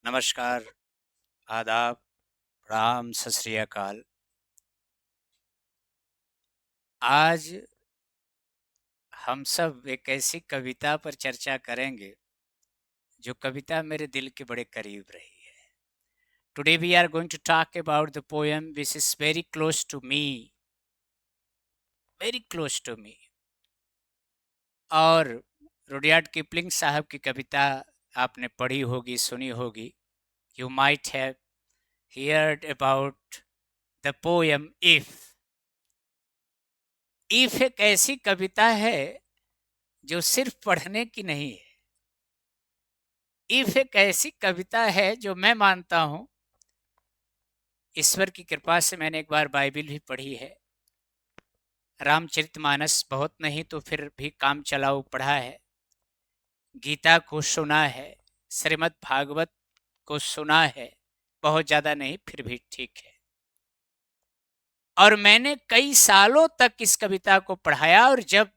नमस्कार, आदाब, प्रणाम, सत श्री अकाल। आज हम सब एक ऐसी कविता पर चर्चा करेंगे जो कविता मेरे दिल के बड़े करीब रही है। Today we are going to talk about the poem which is very close to me, very close to me. और रुडयार्ड किपलिंग साहब की कविता आपने पढ़ी होगी, सुनी होगी। You might have heard about the poem if. If एक ऐसी कविता है जो सिर्फ पढ़ने की नहीं है। इफ एक ऐसी कविता है जो मैं मानता हूं, ईश्वर की कृपा से मैंने एक बार बाइबिल भी पढ़ी है, रामचरितमानस बहुत नहीं तो फिर भी काम चलाऊ पढ़ा है, गीता को सुना है, श्रीमद् भागवत को सुना है, बहुत ज्यादा नहीं फिर भी ठीक है। और मैंने कई सालों तक इस कविता को पढ़ाया, और जब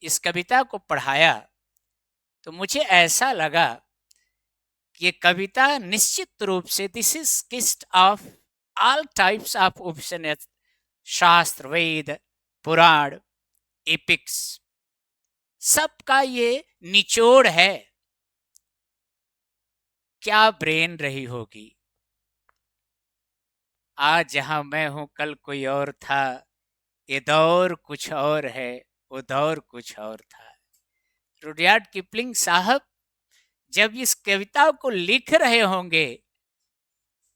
इस कविता को पढ़ाया तो मुझे ऐसा लगा कि ये कविता निश्चित रूप से this is kissed of all types of Upanishad, shastra, Veda, Purana, epics, सबका ये निचोड़ है। क्या ब्रेन रही होगी। आज जहां मैं हूं कल कोई और था, ये दौर कुछ और है, वो दौर कुछ और था। रुडयार्ड किपलिंग साहब जब इस कविता को लिख रहे होंगे,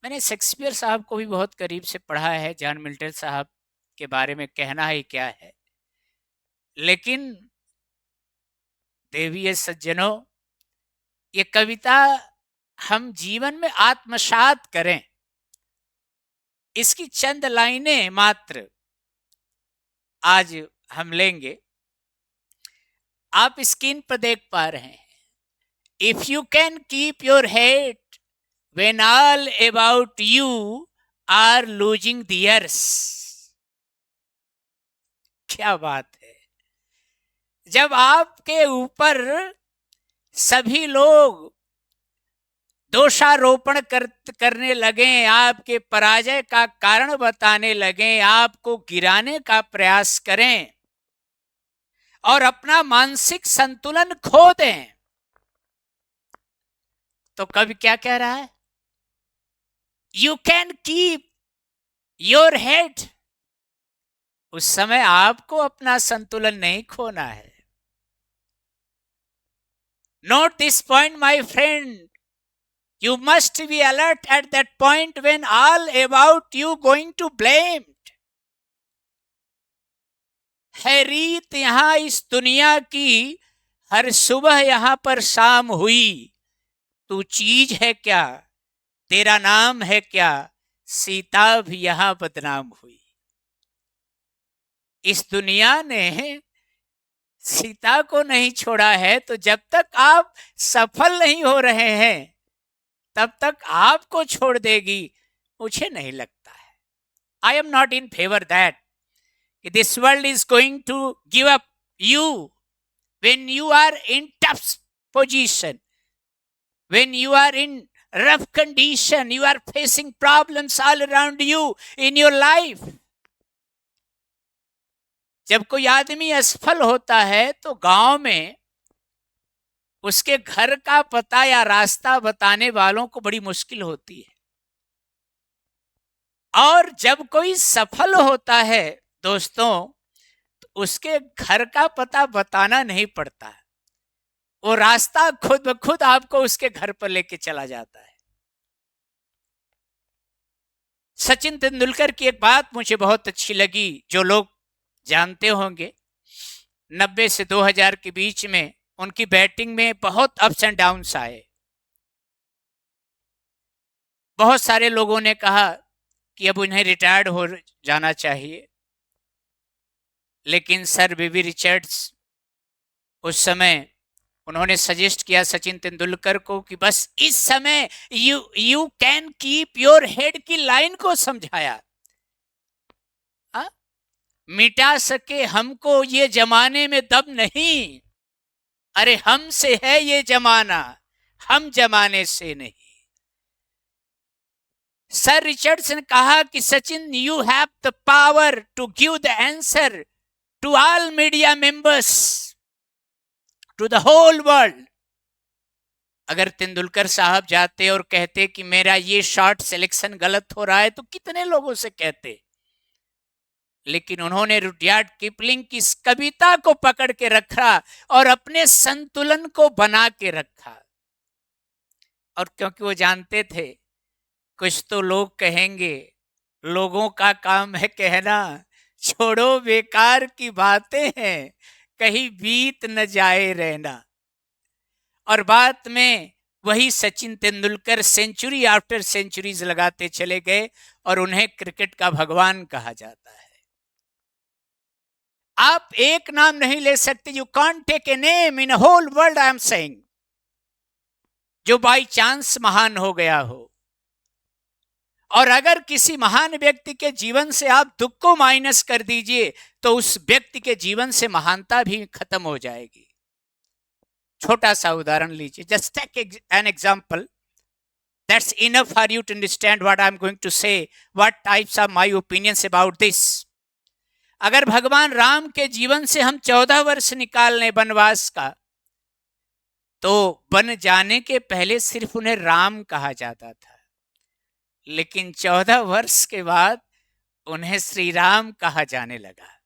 मैंने शेक्सपियर साहब को भी बहुत करीब से पढ़ा है, जॉन मिल्टन साहब के बारे में कहना ही क्या है, लेकिन देवीय सज्जनों, ये कविता हम जीवन में आत्मसात करें, इसकी चंद लाइनें मात्र आज हम लेंगे। आप स्क्रीन पर देख पा रहे हैं, if you can keep your head when all about you are losing theirs। क्या बात है। जब आपके ऊपर सभी लोग दोषारोपण करने लगे, आपके पराजय का कारण बताने लगे, आपको गिराने का प्रयास करें और अपना मानसिक संतुलन खो दें, तो कवि क्या कह रहा है? You can keep your head. उस समय आपको अपना संतुलन नहीं खोना है। Note this point my friend, you must be alert at that point when all about you going to blame। है रीत यहां इस दुनिया की, हर सुबह यहां पर शाम हुई, तू चीज है क्या, तेरा नाम है क्या, सीता भी यहां बदनाम हुई। इस दुनिया ने सीता को नहीं छोड़ा है, तो जब तक आप सफल नहीं हो रहे हैं तब तक आपको छोड़ देगी, मुझे नहीं लगता है। I am not in favour that this world is going to give up you when you are in tough position, when you are in rough condition, you are facing problems all around you in your life. जब कोई आदमी असफल होता है तो गांव में उसके घर का पता या रास्ता बताने वालों को बड़ी मुश्किल होती है, और जब कोई सफल होता है दोस्तों, तो उसके घर का पता बताना नहीं पड़ता, वो रास्ता खुद ब खुद आपको उसके घर पर लेके चला जाता है। सचिन तेंदुलकर की एक बात मुझे बहुत अच्छी लगी, जो लोग जानते होंगे, 90 से 2000 के बीच में उनकी बैटिंग में बहुत अप्स एंड डाउन्स आए। बहुत सारे लोगों ने कहा कि अब उन्हें रिटायर्ड हो जाना चाहिए, लेकिन सर वीवी रिचर्ड्स उस समय उन्होंने सजेस्ट किया सचिन तेंदुलकर को कि बस इस समय you can keep your head की लाइन को समझाया। मिटा सके हमको ये जमाने में दम नहीं, अरे हमसे है ये जमाना, हम जमाने से नहीं। सर रिचर्ड्स ने कहा कि Sachin, you have the power to give the answer to all media members, to the whole world. अगर तेंदुलकर साहब जाते और कहते कि मेरा ये शॉट सिलेक्शन गलत हो रहा है, तो कितने लोगों से कहते। लेकिन उन्होंने रुडयार्ड किपलिंग की इस कविता को पकड़ के रखा और अपने संतुलन को बना के रखा। और क्योंकि वो जानते थे कुछ तो लोग कहेंगे, लोगों का काम है कहना, छोड़ो बेकार की बातें हैं, कहीं बीत न जाए रहना। और बाद में वही Sachin Tendulkar century after centuries लगाते चले गए और उन्हें क्रिकेट का भगवान कहा जाता है। आप एक नाम नहीं ले सकते, you can't take a name in whole world, I am saying, जो बाई चांस महान हो गया हो। और अगर किसी महान व्यक्ति के जीवन से आप दुख को माइनस कर दीजिए तो उस व्यक्ति के जीवन से महानता भी खत्म हो जाएगी। छोटा सा उदाहरण लीजिए, just take an example, that's enough for you to understand what I am going to say, what types are my opinions about this. अगर भगवान राम के जीवन से हम 14 वर्ष निकाल लें वनवास का, तो बन जाने के पहले सिर्फ उन्हें राम कहा जाता था, लेकिन 14 वर्ष के बाद उन्हें श्री राम कहा जाने लगा।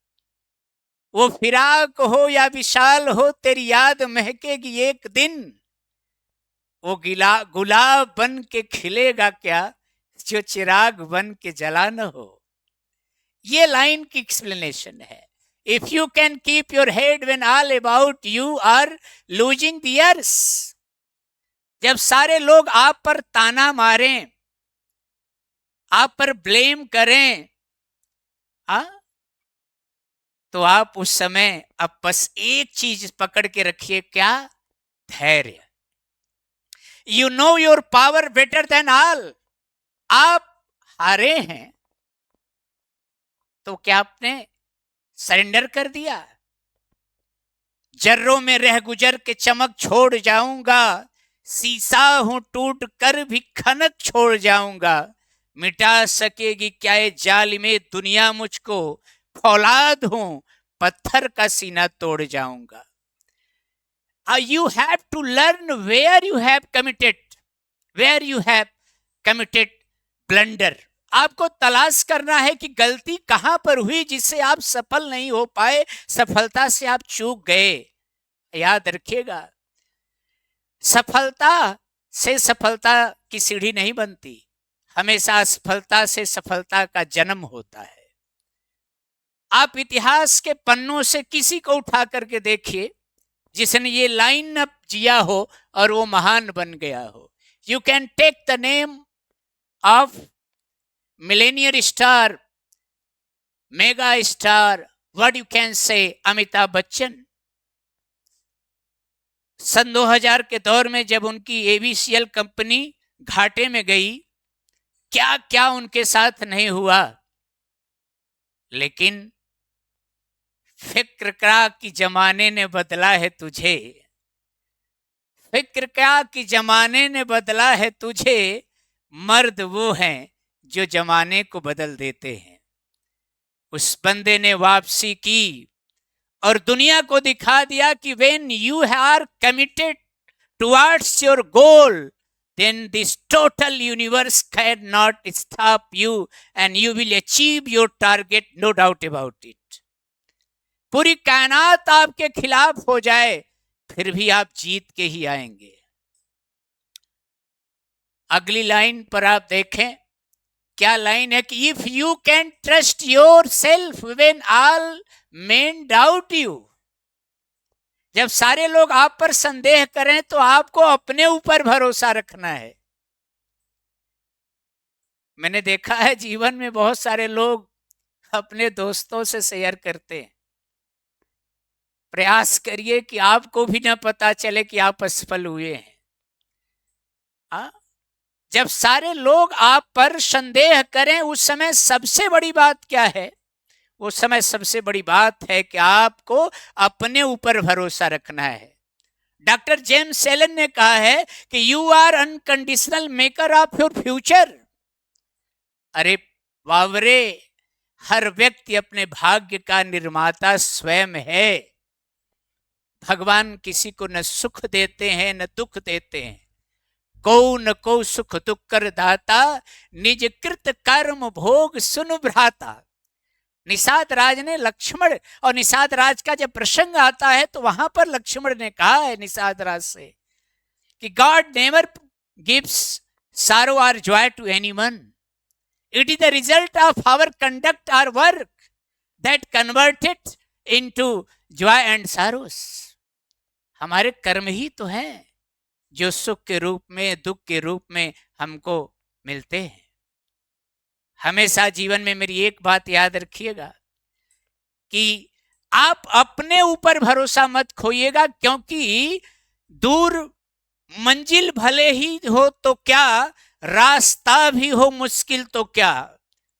वो फिराक हो या विशाल हो, तेरी याद महकेगी एक दिन, वो गुलाब बन के खिलेगा क्या, जो चिराग बन के जला न हो। ये लाइन की एक्सप्लेनेशन है। If you can keep your head when all about you are losing the earth, जब सारे लोग आप पर ताना मारें, आप पर ब्लेम करें, तो आप उस समय अब बस एक चीज पकड़ के रखिए, क्या? धैर्य। You know your power better than all. आप हारे हैं तो क्या आपने सरेंडर कर दिया? जर्रों में रह गुजर के चमक छोड़ जाऊंगा, शीशा हूं टूट कर भी खनक छोड़ जाऊंगा, मिटा सकेगी क्या ये जालिमे दुनिया मुझको, फौलाद हूं पत्थर का सीना तोड़ जाऊंगा। You have to learn where you have committed blunder. आपको तलाश करना है कि गलती कहां पर हुई जिससे आप सफल नहीं हो पाए, सफलता से आप चूक गए। याद रखिएगा, सफलता से सफलता की सीढ़ी नहीं बनती, हमेशा असफलता से सफलता का जन्म होता है। आप इतिहास के पन्नों से किसी को उठा करके देखिए जिसने ये लाइन अप जिया हो और वो महान बन गया हो। You can take the name of millionaire star, mega star, what you can say Amitabh Bachchan. सन 2000 के दौर में जब उनकी एबीसीएल कंपनी घाटे में गई, क्या क्या उनके साथ नहीं हुआ, लेकिन फिक्र क्या कि जमाने ने बदला है तुझे, फिक्र क्या कि जमाने ने बदला है तुझे, मर्द वो हैं जो जमाने को बदल देते हैं। उस बंदे ने वापसी की और दुनिया को दिखा दिया कि when you are committed towards your goal, then this total universe cannot stop you and you will achieve your target, no doubt about it. पूरी कायनात आपके खिलाफ हो जाए फिर भी आप जीत के ही आएंगे। अगली लाइन पर आप देखें, क्या लाइन है कि if you can trust your self when all main doubt you, जब सारे लोग आप पर संदेह करें तो आपको अपने ऊपर भरोसा रखना है। मैंने देखा है जीवन में बहुत सारे लोग अपने दोस्तों से शेयर करते हैं, प्रयास करिए कि आपको भी ना पता चले कि आप असफल हुए हैं। जब सारे लोग आप पर संदेह करें उस समय सबसे बड़ी बात क्या है? उस समय सबसे बड़ी बात है कि आपको अपने ऊपर भरोसा रखना है। डॉक्टर जेम्स सेलन ने कहा है कि you are unconditional maker of your future. अरे वावरे, हर व्यक्ति अपने भाग्य का निर्माता स्वयं है। भगवान किसी को न सुख देते हैं न दुख देते हैं। को न को सुख दुख कर दाता, निज कृत कर्म भोग सुन भ्राता। निषाद राज ने लक्ष्मण, और निषाद राज का जब प्रसंग आता है तो वहां पर लक्ष्मण ने कहा है निषाद राज से कि God never gives sorrow or joy to anyone. It is the result of our conduct or work that convert it into joy and sorrows. हमारे कर्म ही तो हैं जो सुख के रूप में दुख के रूप में हमको मिलते हैं। हमेशा जीवन में मेरी एक बात याद रखिएगा कि आप अपने ऊपर भरोसा मत खोइएगा, क्योंकि दूर मंजिल भले ही हो तो क्या, रास्ता भी हो मुश्किल तो क्या,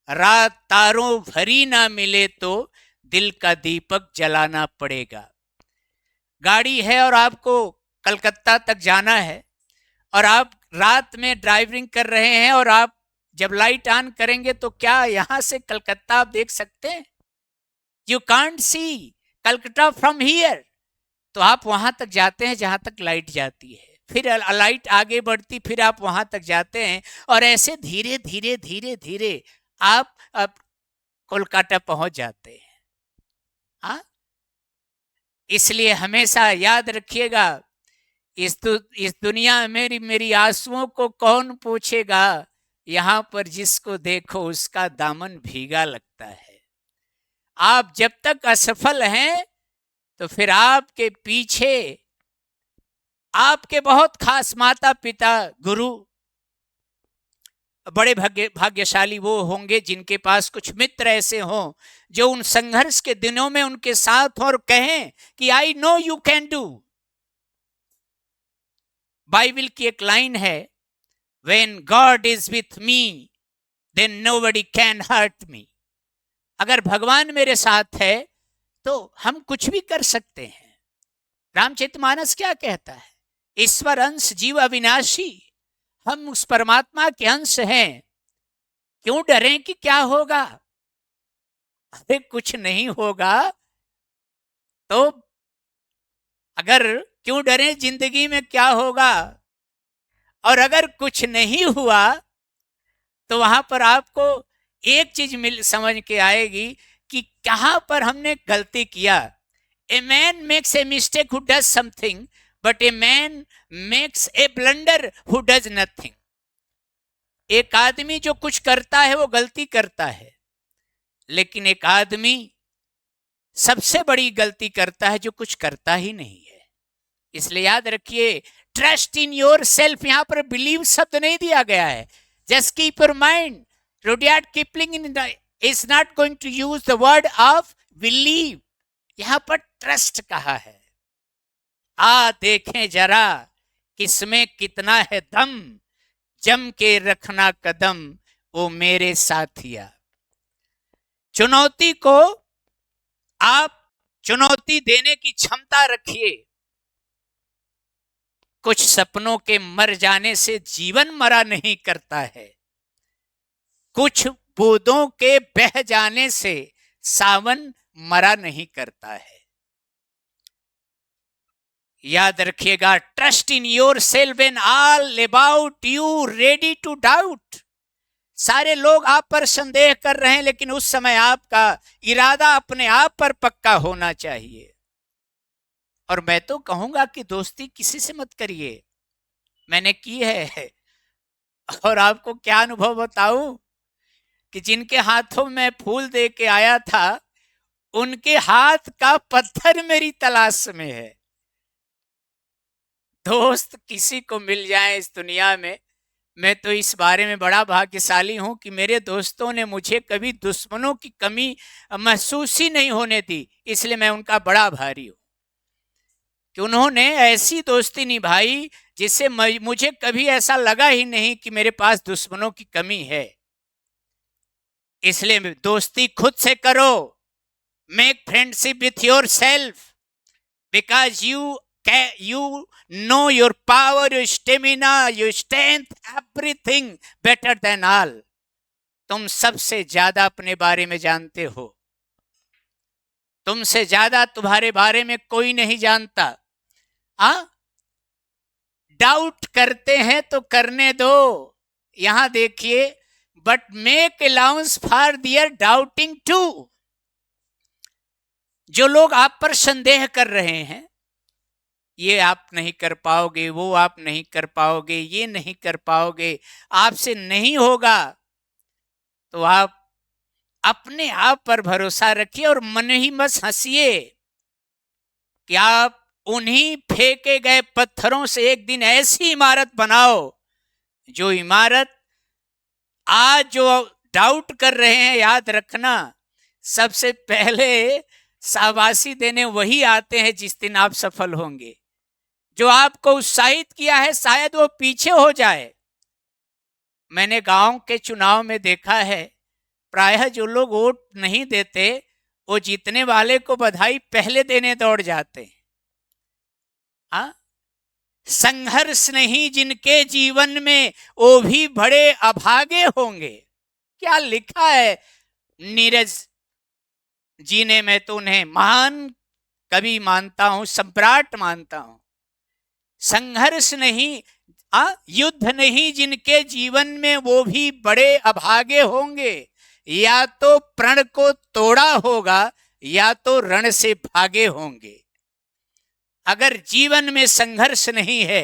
रात तारों भरी ना मिले तो दिल का दीपक जलाना पड़ेगा। गाड़ी है और आपको कलकत्ता तक जाना है और आप रात में ड्राइविंग कर रहे हैं और आप जब लाइट ऑन करेंगे तो क्या यहां से कलकत्ता आप देख सकते हैं? You can't see Calcutta from here. तो आप वहां तक जाते हैं जहां तक लाइट जाती है, फिर लाइट आगे बढ़ती, फिर आप वहां तक जाते हैं और ऐसे धीरे धीरे धीरे धीरे आप अब कोलकाता पहुंच जाते हैं। हाँ, इसलिए हमेशा याद रखिएगा, इस दुनिया में मेरी आंसुओं को कौन पूछेगा, यहां पर जिसको देखो उसका दामन भीगा लगता है। आप जब तक असफल हैं तो फिर आपके पीछे आपके बहुत खास माता पिता गुरु, बड़े भाग्यशाली वो होंगे जिनके पास कुछ मित्र ऐसे हों जो उन संघर्ष के दिनों में उनके साथ और कहें कि I know you can do. Bible की एक लाइन है, when God is with me then nobody can hurt me. अगर भगवान मेरे साथ है तो हम कुछ भी कर सकते हैं। रामचरितमानस क्या कहता है? ईश्वर अंश जीव अविनाशी, हम उस परमात्मा के अंश हैं, क्यों डरें कि क्या होगा? अरे कुछ नहीं होगा तो अगर क्यों डरें, जिंदगी में क्या होगा? और अगर कुछ नहीं हुआ तो वहां पर आपको एक चीज समझ के आएगी कि कहां पर हमने गलती किया। A man makes a mistake who does something, but a man makes a blunder who does nothing. एक आदमी जो कुछ करता है वो गलती करता है, लेकिन एक आदमी सबसे बड़ी गलती करता है जो कुछ करता ही नहीं है। इसलिए याद रखिए, ट्रस्ट इन योर सेल्फ, यहां पर बिलीव शब्द नहीं दिया गया है। Just keep your mind. Rudyard Kipling is not going to use the word of believe, यहां पर ट्रस्ट कहा है। आ देखें जरा किसमें कितना है दम, जम के रखना कदम ओ मेरे साथिया। चुनौती को आप चुनौती देने की क्षमता रखिए। कुछ सपनों के मर जाने से जीवन मरा नहीं करता है, कुछ बूंदों के बह जाने से सावन मरा नहीं करता है। याद रखिएगा, trust in yourself when all about you ready to doubt. सारे लोग आप पर संदेह कर रहे हैं, लेकिन उस समय आपका इरादा अपने आप पर पक्का होना चाहिए। और मैं तो कहूंगा कि दोस्ती किसी से मत करिए, मैंने की है। और आपको क्या अनुभव बताऊं कि जिनके हाथों में फूल दे के आया था, उनके हाथ का पत्थर मेरी तलाश में है। दोस्त किसी को मिल जाए इस दुनिया में, मैं तो इस बारे में बड़ा भाग्यशाली हूं कि मेरे दोस्तों ने मुझे कभी दुश्मनों की कमी महसूस ही नहीं होने दी। इसलिए मैं उनका बड़ा आभारी हूं कि उन्होंने ऐसी दोस्ती निभाई जिससे मुझे कभी ऐसा लगा ही नहीं कि मेरे पास दुश्मनों की कमी है। इसलिए दोस्ती खुद से करो। Make friendship with your self, because you know your power, your stamina, your strength, everything better than all. तुम सबसे ज्यादा अपने बारे में जानते हो, तुमसे ज्यादा तुम्हारे बारे में कोई नहीं जानता। डाउट करते हैं तो करने दो। यहां देखिए, but make allowance for their doubting too. जो लोग आप पर संदेह कर रहे हैं, ये आप नहीं कर पाओगे, वो आप नहीं कर पाओगे, ये नहीं कर पाओगे, आपसे नहीं होगा, तो आप अपने आप पर भरोसा रखिए और मन ही मत हंसिए कि आप उन्हीं फेंके गए पत्थरों से एक दिन ऐसी इमारत बनाओ, जो इमारत आज जो डाउट कर रहे हैं, याद रखना सबसे पहले शाबाशी देने वही आते हैं जिस दिन आप सफल होंगे। जो आपको उत्साहित किया है शायद वो पीछे हो जाए। मैंने गांव के चुनाव में देखा है, प्रायः जो लोग वोट नहीं देते वो जीतने वाले को बधाई पहले देने दौड़ जाते हैं। संघर्ष नहीं जिनके जीवन में वो भी बड़े अभागे होंगे। क्या लिखा है नीरज जी ने, मैं तो उन्हें महान कवि मानता हूं, सम्राट मानता हूं। संघर्ष नहीं, युद्ध नहीं जिनके जीवन में वो भी बड़े अभागे होंगे। या तो प्रण को तोड़ा होगा या तो रण से भागे होंगे। अगर जीवन में संघर्ष नहीं है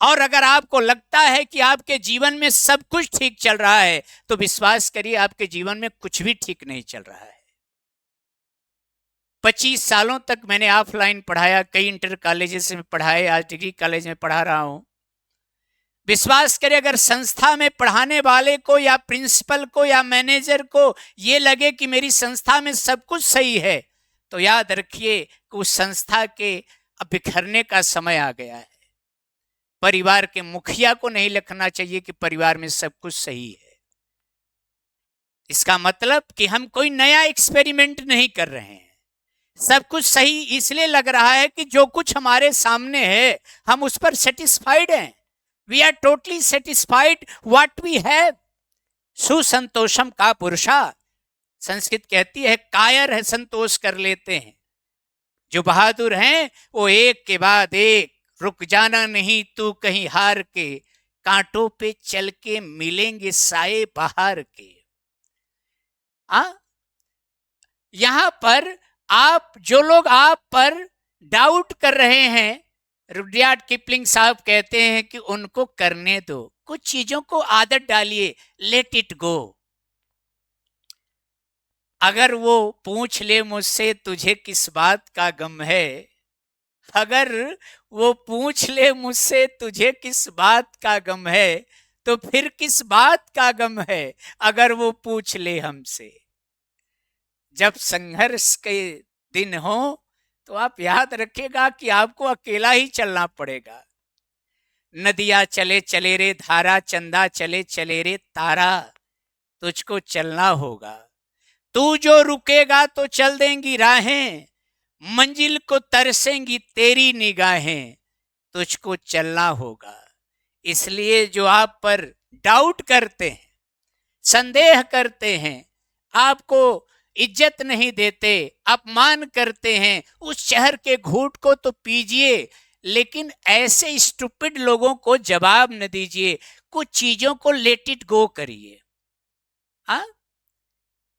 और अगर आपको लगता है कि आपके जीवन में सब कुछ ठीक चल रहा है, तो विश्वास करिए आपके जीवन में कुछ भी ठीक नहीं चल रहा है। 25 सालों तक मैंने ऑफलाइन पढ़ाया, कई इंटर कॉलेजेस में पढ़ाए, आज डिग्री कॉलेज में पढ़ा रहा हूं। विश्वास करें, अगर संस्था में पढ़ाने वाले को या प्रिंसिपल को या मैनेजर को ये लगे कि मेरी संस्था में सब कुछ सही है, तो याद रखिए कि उस संस्था के अब बिखरने का समय आ गया है। परिवार के मुखिया को नहीं लिखना चाहिए कि परिवार में सब कुछ सही है। इसका मतलब कि हम कोई नया एक्सपेरिमेंट नहीं कर रहे हैं। सब कुछ सही इसलिए लग रहा है कि जो कुछ हमारे सामने है हम उस पर सेटिस्फाइड हैं। We are totally satisfied what we have. सुसंतोषम का पुरुषा, संस्कृत कहती है, कायर है संतोष कर लेते हैं। जो बहादुर हैं वो एक के बाद एक, रुक जाना नहीं तू कहीं हार के, कांटों पे चल के मिलेंगे साए बहार के। यहां पर आप, जो लोग आप पर डाउट कर रहे हैं, रुडयार्ड किपलिंग साहब कहते हैं कि उनको करने दो। कुछ चीजों को आदत डालिए, लेट इट गो। अगर वो पूछ ले मुझसे तुझे किस बात का गम है, अगर वो पूछ ले मुझसे तुझे किस बात का गम है, तो फिर किस बात का गम है अगर वो पूछ ले हमसे। जब संघर्ष के दिन हो तो आप याद रखिएगा कि आपको अकेला ही चलना पड़ेगा। नदियां चले चले रे धारा, चंदा चले चले रे तारा, तुझको चलना होगा। तू जो रुकेगा तो चल देंगी राहें, मंजिल को तरसेंगी तेरी निगाहें, तुझको चलना होगा। इसलिए जो आप पर डाउट करते हैं, संदेह करते हैं, आपको इज्जत नहीं देते, अपमान करते हैं, उस शहर के घूंट को तो पीजिए, लेकिन ऐसे स्टूपिड लोगों को जवाब न दीजिए। कुछ चीजों को लेट इट गो करिए।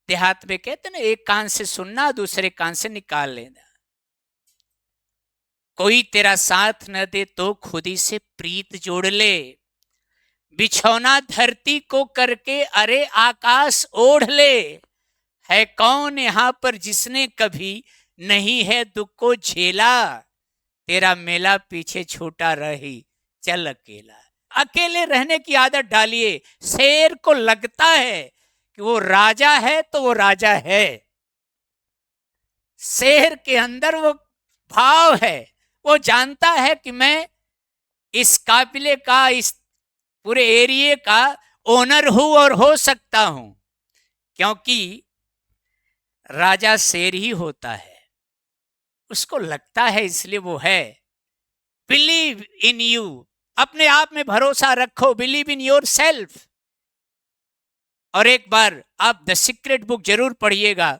देहात में कहते ना, एक कान से सुनना दूसरे कान से निकाल लेना। कोई तेरा साथ न दे तो खुद ही से प्रीत जोड़ ले, बिछौना धरती को करके अरे आकाश ओढ़ ले। है कौन यहां पर जिसने कभी नहीं है दुख को झेला, तेरा मेला पीछे छूटा रही चल अकेला। अकेले रहने की आदत डालिए। शेर को लगता है कि वो राजा है तो वो राजा है। शेर के अंदर वो भाव है, वो जानता है कि मैं इस काबिले का, इस पूरे एरिया का ओनर हूं और हो सकता हूं, क्योंकि राजा शेर ही होता है। उसको लगता है, इसलिए वो है। बिलीव इन यू, अपने आप में भरोसा रखो। Believe in your self. और एक बार आप द सीक्रेट बुक जरूर पढ़िएगा।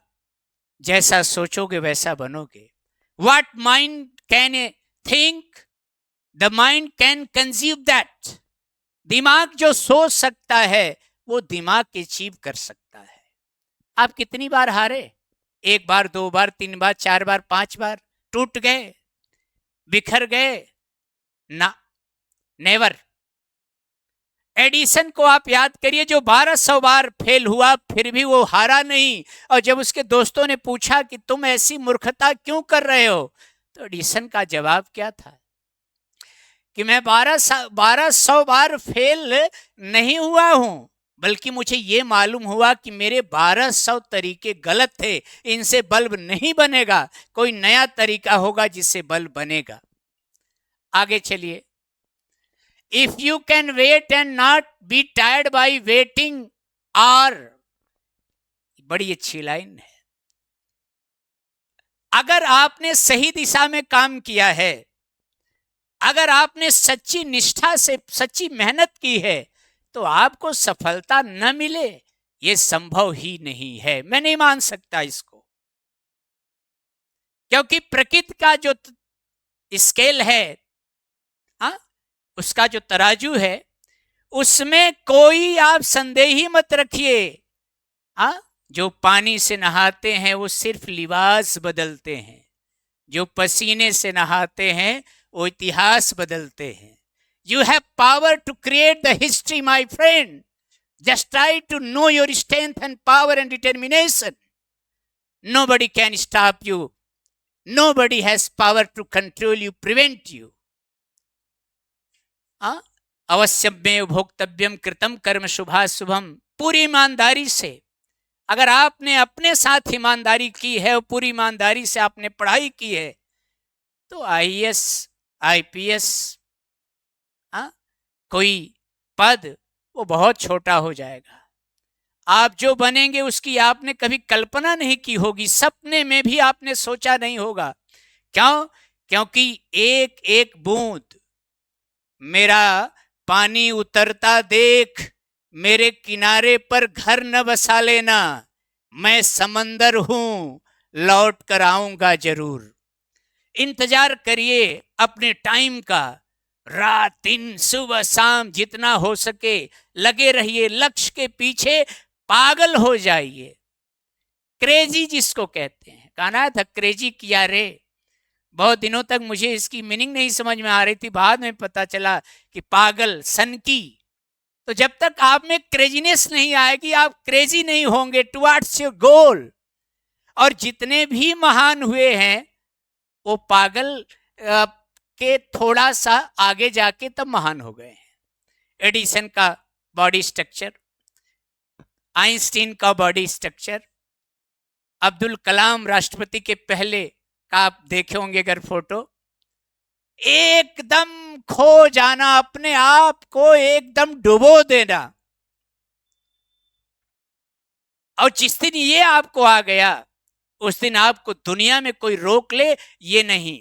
जैसा सोचोगे वैसा बनोगे। What mind can think, the mind can conceive that। दिमाग जो सोच सकता है वो दिमाग अचीव कर सकता है। आप कितनी बार हारे? 1 बार, 2 बार, 3 बार, 4 बार, 5 बार? टूट गए, बिखर गए? ना, नेवर। एडिसन को आप याद करिए, जो 1200 बार फेल हुआ फिर भी वो हारा नहीं। और जब उसके दोस्तों ने पूछा कि तुम ऐसी मूर्खता क्यों कर रहे हो, तो एडिसन का जवाब क्या था कि मैं 1200 बार फेल नहीं हुआ हूं, बल्कि मुझे ये मालूम हुआ कि मेरे 1200 तरीके गलत थे, इनसे बल्ब नहीं बनेगा, कोई नया तरीका होगा जिससे बल्ब बनेगा। आगे चलिए। If you can wait and not be tired by waiting, or बड़ी अच्छी लाइन है। अगर आपने सही दिशा में काम किया है, अगर आपने सच्ची निष्ठा से सच्ची मेहनत की है, तो आपको सफलता न मिले ये संभव ही नहीं है। मैं नहीं मान सकता इसको, क्योंकि प्रकृति का जो स्केल है, उसका जो तराजू है, उसमें कोई आप संदेह ही मत रखिए। जो पानी से नहाते हैं वो सिर्फ लिबास बदलते हैं, जो पसीने से नहाते हैं वो इतिहास बदलते हैं। You have power to create the history, my friend. Just try to know your strength and power and determination. Nobody can stop you. Nobody has power to control you, prevent you. अवश्यमेव भोक्तव्यम कृतम कर्म शुभाशुभम। पूरी ईमानदारी से, अगर आपने अपने साथ ईमानदारी की है और पूरी ईमानदारी से आपने पढ़ाई की है, तो IAS IPS कोई पद वो बहुत छोटा हो जाएगा। आप जो बनेंगे उसकी आपने कभी कल्पना नहीं की होगी, सपने में भी आपने सोचा नहीं होगा। क्यों? क्योंकि एक एक बूंद मेरा पानी उतरता देख, मेरे किनारे पर घर न बसा लेना, मैं समंदर हूं, लौट कर आऊंगा जरूर। इंतजार करिए अपने टाइम का, रात दिन सुबह शाम जितना हो सके लगे रहिए लक्ष्य के पीछे, पागल हो जाइए। क्रेजी जिसको कहते हैं, कहना था क्रेजी किया रे। बहुत दिनों तक मुझे इसकी मीनिंग नहीं समझ में आ रही थी, बाद में पता चला कि पागल, सनकी। तो जब तक आप में क्रेजीनेस नहीं आएगी आप क्रेजी नहीं होंगे टुवर्ड्स योर गोल। और जितने भी महान हुए हैं वो पागल के थोड़ा सा आगे जाके तब महान हो गए हैं। एडिसन का बॉडी स्ट्रक्चर, आइंस्टीन का बॉडी स्ट्रक्चर, अब्दुल कलाम राष्ट्रपति के पहले का आप देखे होंगे अगर फोटो, एकदम खो जाना, अपने आप को एकदम डुबो देना। और जिस दिन ये आपको आ गया उस दिन आपको दुनिया में कोई रोक ले ये नहीं।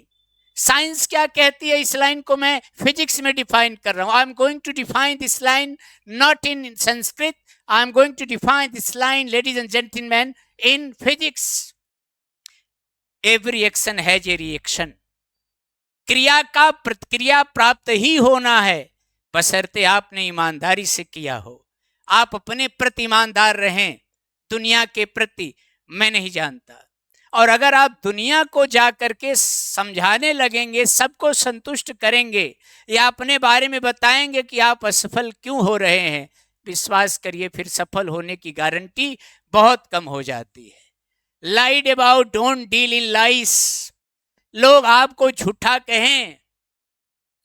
साइंस क्या कहती है, इस लाइन को मैं फिजिक्स में डिफाइन कर रहा हूं। I am going to define this line not in Sanskrit, I am going to define this line ladies and gentleman in physics. Every action has a reaction. क्रिया का प्रतिक्रिया प्राप्त ही होना है, बशर्ते आपने ईमानदारी से किया हो। आप अपने प्रति ईमानदार रहें, दुनिया के प्रति मैं नहीं जानता। और अगर आप दुनिया को जा करके समझाने लगेंगे, सबको संतुष्ट करेंगे या अपने बारे में बताएंगे कि आप असफल क्यों हो रहे हैं, विश्वास करिए फिर सफल होने की गारंटी बहुत कम हो जाती है। लाइड अबाउट डोंट डील इन लाइस। लोग आपको झूठा कहें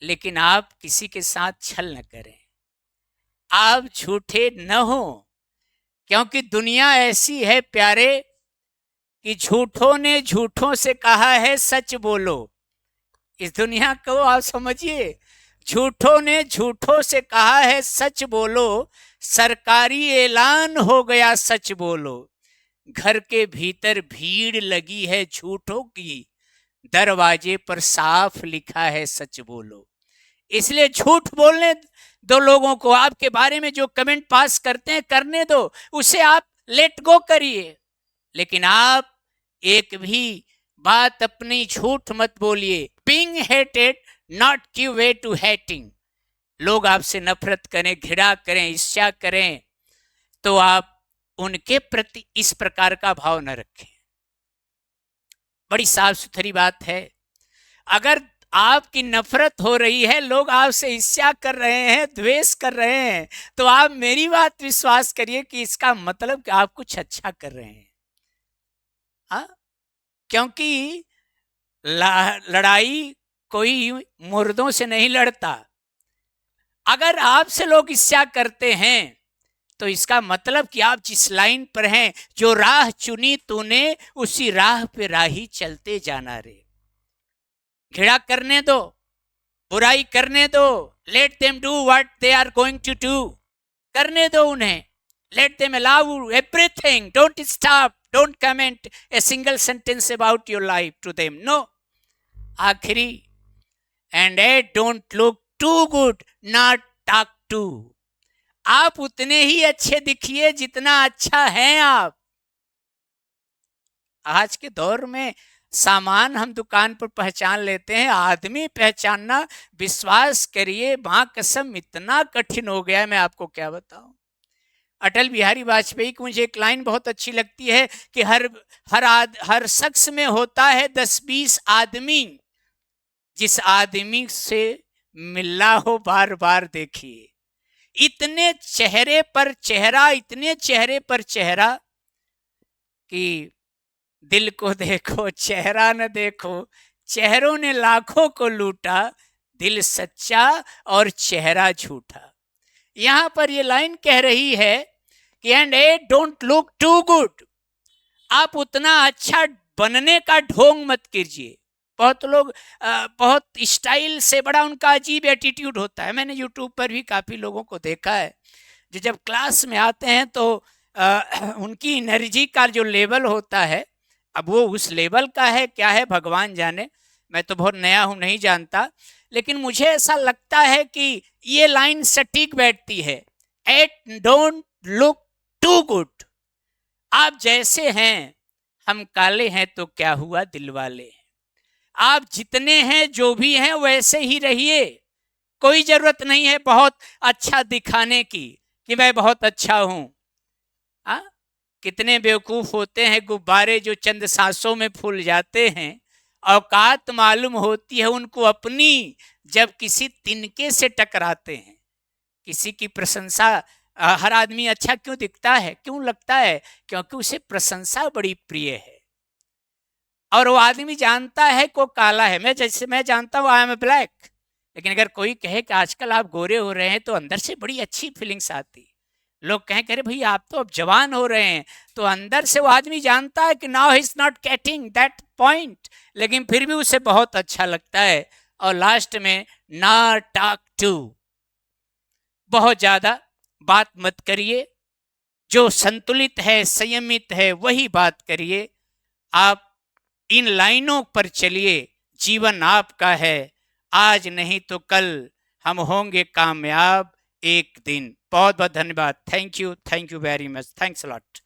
लेकिन आप किसी के साथ छल न करें, आप झूठे न हो, क्योंकि दुनिया ऐसी है प्यारे कि झूठों ने झूठों से कहा है सच बोलो। इस दुनिया को आप समझिए, झूठों ने झूठों से कहा है सच बोलो, सरकारी ऐलान हो गया सच बोलो। घर के भीतर भीड़ लगी है झूठों की, दरवाजे पर साफ लिखा है सच बोलो। इसलिए झूठ बोलने दो लोगों को आपके बारे में जो कमेंट पास करते हैं करने दो, उसे आप लेट गो करिए, लेकिन आप एक भी बात अपनी झूठ मत बोलिए। Being hated not give way to hating. लोग आपसे नफरत करें, घृणा करें, ईर्ष्या करें, तो आप उनके प्रति इस प्रकार का भाव न रखें। बड़ी साफ सुथरी बात है। अगर आपकी नफरत हो रही है, लोग आपसे ईर्ष्या कर रहे हैं, द्वेष कर रहे हैं, तो आप मेरी बात विश्वास करिए कि इसका मतलब कि आप कुछ अच्छा कर रहे हैं। हाँ, क्योंकि लड़ाई कोई मुर्दों से नहीं लड़ता। अगर आपसे लोग ईर्ष्या करते हैं तो इसका मतलब कि आप जिस लाइन पर हैं, जो राह चुनी तूने, उसी राह पे राही चलते जाना रे। घृणा करने दो, बुराई करने दो, let them do what they are going to do, करने दो उन्हें, let them allow everything, don't stop, don't comment a single sentence about your life to them, no. आखिरी, and don't look to good not talk to. आप उतने ही अच्छे दिखिए जितना अच्छा हैं आप। आज के दौर में सामान हम दुकान पर पहचान लेते हैं, आदमी पहचानना, विश्वास करिए मां कसम, इतना कठिन हो गया है, मैं आपको क्या बताऊं। अटल बिहारी वाजपेयी की मुझे एक लाइन बहुत अच्छी लगती है कि हर शख्स में होता है 10-20 आदमी, जिस आदमी से मिलना हो बार बार देखिए। इतने चेहरे पर चेहरा, इतने चेहरे पर चेहरा कि दिल को देखो चेहरा न देखो, चेहरों ने लाखों को लूटा, दिल सच्चा और चेहरा झूठा। यहां पर ये लाइन कह रही है कि and don't look to good. आप उतना अच्छा बनने का ढोंग मत कीजिए। बहुत लोग बहुत स्टाइल से, बड़ा उनका अजीब एटीट्यूड होता है। मैंने यूट्यूब पर भी काफ़ी लोगों को देखा है, जो जब क्लास में आते हैं तो उनकी एनर्जी का जो लेवल होता है, अब वो उस लेवल का है क्या है भगवान जाने, मैं तो बहुत नया हूँ, नहीं जानता, लेकिन मुझे ऐसा लगता है कि ये लाइन सटीक बैठती है, yet don't look to good. आप जैसे हैं, हम काले हैं तो क्या हुआ, दिल वाले हैं। आप जितने हैं, जो भी हैं, वैसे ही रहिए। कोई जरूरत नहीं है बहुत अच्छा दिखाने की कि मैं बहुत अच्छा हूं। कितने बेवकूफ होते हैं गुब्बारे जो चंद सांसों में फूल जाते हैं, औकात मालूम होती है उनको अपनी जब किसी तिनके से टकराते हैं। किसी की प्रशंसा, हर आदमी अच्छा क्यों दिखता है, क्यों लगता है, क्योंकि उसे प्रशंसा बड़ी प्रिय है और वो आदमी जानता है को काला है। मैं जानता हूँ आई एम ब्लैक, लेकिन अगर कोई कहे कि आजकल आप गोरे हो रहे हैं तो अंदर से बड़ी अच्छी फीलिंग्स आती। लोग कहें करे भाई आप तो अब जवान हो रहे हैं, तो अंदर से वो आदमी जानता है कि now he is not getting that point, लेकिन फिर भी उसे बहुत अच्छा लगता है। और लास्ट में ना टॉक टू, बहुत ज्यादा बात मत करिए, जो संतुलित है, संयमित है, वही बात करिए। आप इन लाइनों पर चलिए, जीवन आपका है, आज नहीं तो कल हम होंगे कामयाब एक दिन। बहुत बहुत धन्यवाद। Thank you very much, thanks a lot.